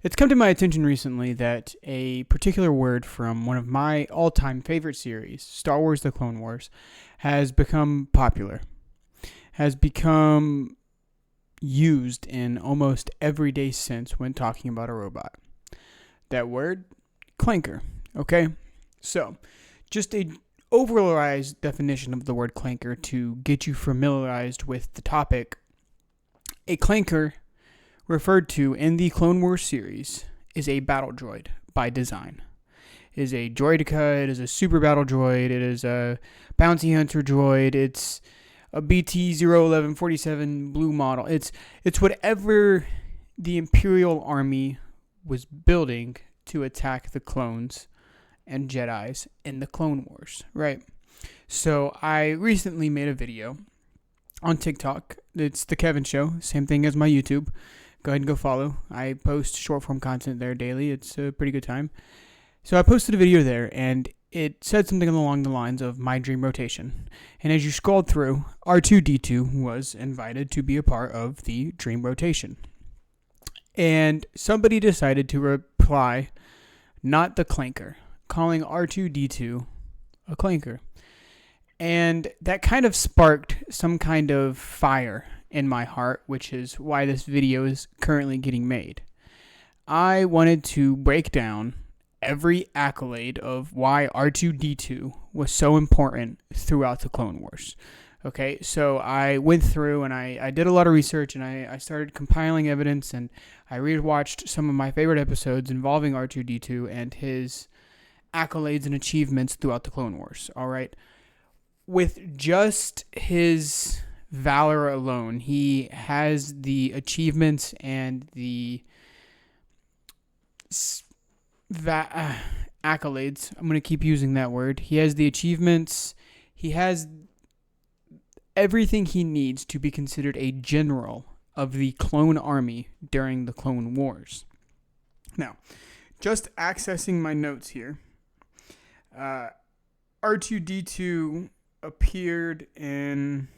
It's come to my attention recently that a particular word from one of my all-time favorite series, Star Wars: The Clone Wars, has become popular, has become used in almost everyday sense when talking about a robot. That word, clanker. Okay? So, just a overalized definition of the word clanker to get you familiarized with the topic. A clanker, referred to in the Clone Wars series, is a battle droid by design. It is a droideka, it is a super battle droid, it is a bounty hunter droid, it's a BT-01147 blue model. It's whatever the Imperial Army was building to attack the clones and Jedis in the Clone Wars, right? So I recently made a video on TikTok. It's The Kevin Show, same thing as my YouTube. Go ahead and go follow. I post short form content there daily. It's a pretty good time. So I posted a video there, and it said something along the lines of my dream rotation. And as you scrolled through, R2D2 was invited to be a part of the dream rotation. And somebody decided to reply, not the clanker, calling R2D2 a clanker. And that kind of sparked some kind of fire in my heart, which is why this video is currently getting made. I wanted to break down every accolade of why R2D2 was so important throughout the Clone Wars. Okay, so I went through and I did a lot of research, and I started compiling evidence, and I rewatched some of my favorite episodes involving R2D2 and his accolades and achievements throughout the Clone Wars. All right, with just his valor alone, he has the achievements and the accolades. I'm going to keep using that word. He has the achievements. He has everything he needs to be considered a general of the clone army during the Clone Wars. Now, just accessing my notes here, R2D2 appeared in,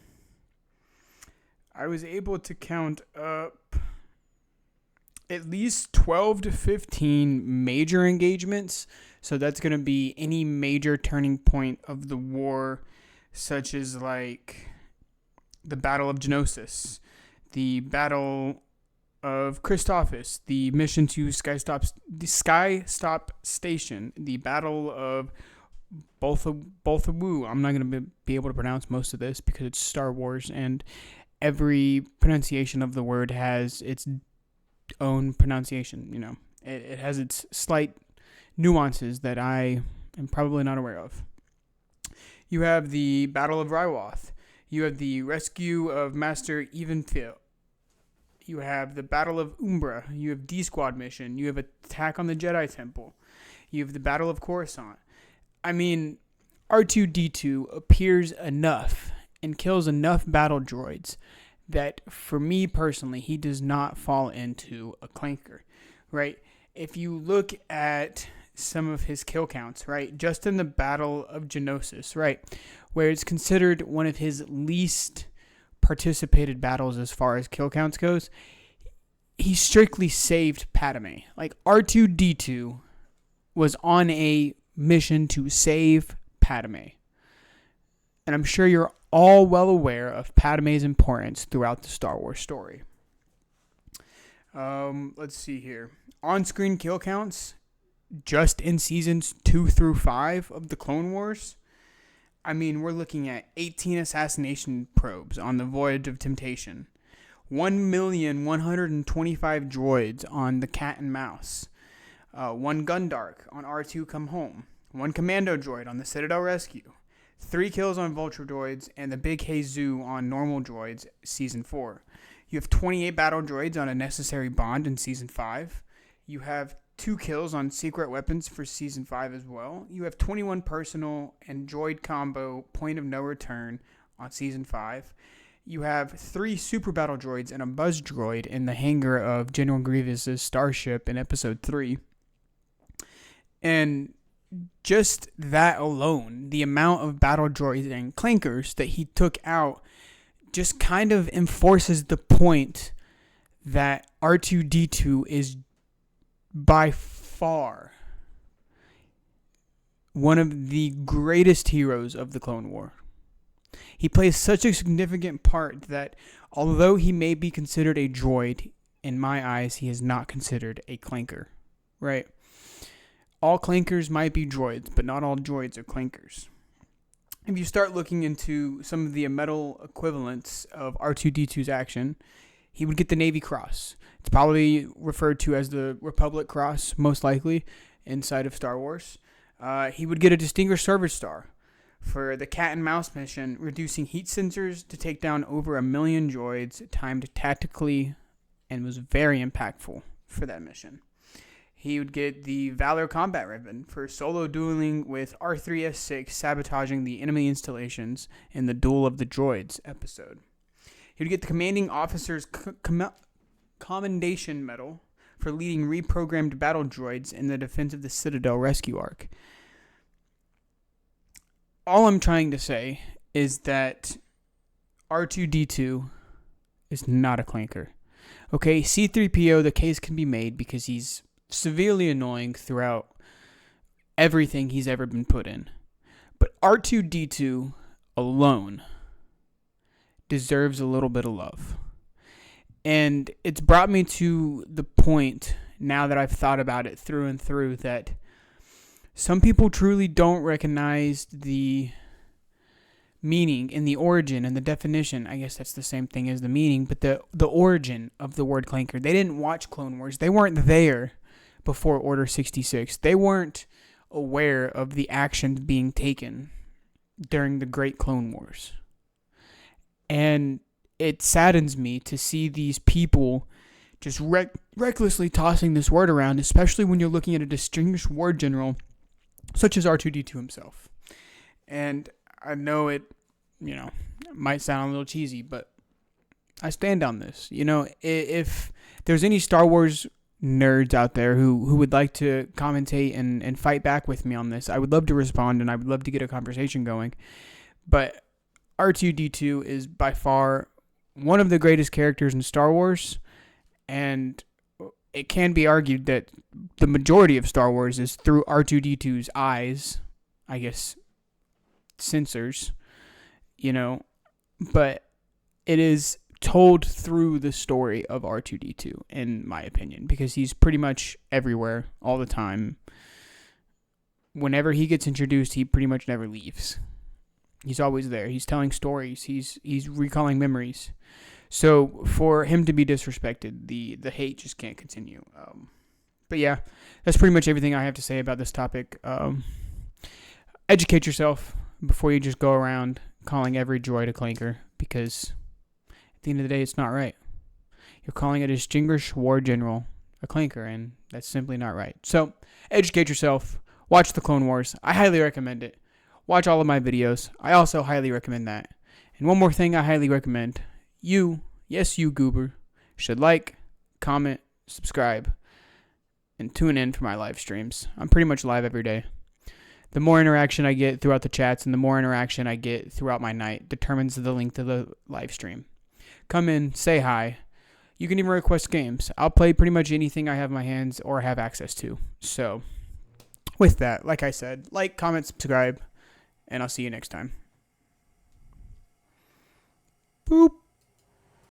I was able to count up at least 12 to 15 major engagements. So that's going to be any major turning point of the war, such as like the Battle of Geonosis, the Battle of Christophsis, the mission to Skystop Station, the Battle of Bolthawu. I'm not going to be able to pronounce most of this because it's Star Wars, and every pronunciation of the word has its own pronunciation. You know, it has its slight nuances that I am probably not aware of. You have the Battle of Rywath. You have the rescue of Master Evenfield. You have the Battle of Umbra. You have D-Squad mission. You have Attack on the Jedi Temple. You have the Battle of Coruscant. I mean, R2-D2 appears enough and kills enough battle droids that, for me personally, he does not fall into a clanker, right? If you look at some of his kill counts, right, just in the Battle of Geonosis, right, where it's considered one of his least participated battles as far as kill counts goes, he strictly saved Padme. Like, R2-D2 was on a mission to save Padme. And I'm sure you're all well aware of Padme's importance throughout the Star Wars story. Let's see here. On-screen kill counts, just in seasons 2 through 5 of the Clone Wars, I mean, we're looking at 18 assassination probes on the Voyage of Temptation, 1,125 droids on the Cat and Mouse, 1 Gundark on R2 Come Home, 1 Commando droid on the Citadel Rescue, 3 kills on Vulture droids, and the Big Hazu on normal droids, Season 4. You have 28 battle droids on a Necessary Bond in Season 5. You have 2 kills on Secret Weapons for Season 5 as well. You have 21 personal and droid combo Point of No Return on Season 5. You have 3 super battle droids and a buzz droid in the hangar of General Grievous's starship in Episode 3. And just that alone, the amount of battle droids and clankers that he took out just kind of enforces the point that R2-D2 is by far one of the greatest heroes of the Clone War. He plays such a significant part that although he may be considered a droid, in my eyes, he is not considered a clanker, right? All clankers might be droids, but not all droids are clankers. If you start looking into some of the metal equivalents of R2D2's action, he would get the Navy Cross. It's probably referred to as the Republic Cross, most likely, inside of Star Wars. He would get a Distinguished Service Star for the Cat and Mouse mission, reducing heat sensors to take down over 1 million droids, timed tactically, and was very impactful for that mission. He would get the Valor Combat Ribbon for solo dueling with R3S6, sabotaging the enemy installations in the Duel of the Droids episode. He would get the Commanding Officer's Commendation Medal for leading reprogrammed battle droids in the Defense of the Citadel rescue arc. All I'm trying to say is that R2D2 is not a clanker. Okay, C-3PO, the case can be made because he's severely annoying throughout everything he's ever been put in. But R2D2 alone deserves a little bit of love. And it's brought me to the point, now that I've thought about it through and through, that some people truly don't recognize the meaning and the origin and the definition. I guess that's the same thing as the meaning, but the origin of the word clanker. They didn't watch Clone Wars. They weren't there before Order 66. They weren't aware of the actions being taken during the Great Clone Wars. And it saddens me to see these people just recklessly tossing this word around, especially when you're looking at a distinguished war general such as R2D2 himself. And I know it, might sound a little cheesy, but I stand on this. If there's any Star Wars nerds out there who would like to commentate and fight back with me on this, I would love to respond and I would love to get a conversation going. But R2D2 is by far one of the greatest characters in Star Wars, and it can be argued that the majority of Star Wars is through R2D2's eyes, I guess, sensors, but it is told through the story of R2D2, in my opinion, because he's pretty much everywhere all the time. Whenever he gets introduced, he pretty much never leaves. He's always there. He's telling stories. He's recalling memories. So for him to be disrespected, the hate just can't continue. But yeah, that's pretty much everything I have to say about this topic. Educate yourself before you just go around calling every droid a clanker, because at the end of the day, it's not right. You're calling a distinguished war general a clanker, and that's simply not right. So educate yourself. Watch the Clone Wars. I highly recommend it. Watch all of my videos. I also highly recommend that. And one more thing I highly recommend. You, goober, should like, comment, subscribe, and tune in for my live streams. I'm pretty much live every day. The more interaction I get throughout the chats and the more interaction I get throughout my night determines the length of the live stream. Come in, say hi. You can even request games. I'll play pretty much anything I have in my hands or have access to. So, with that, like I said, like, comment, subscribe, and I'll see you next time. Boop.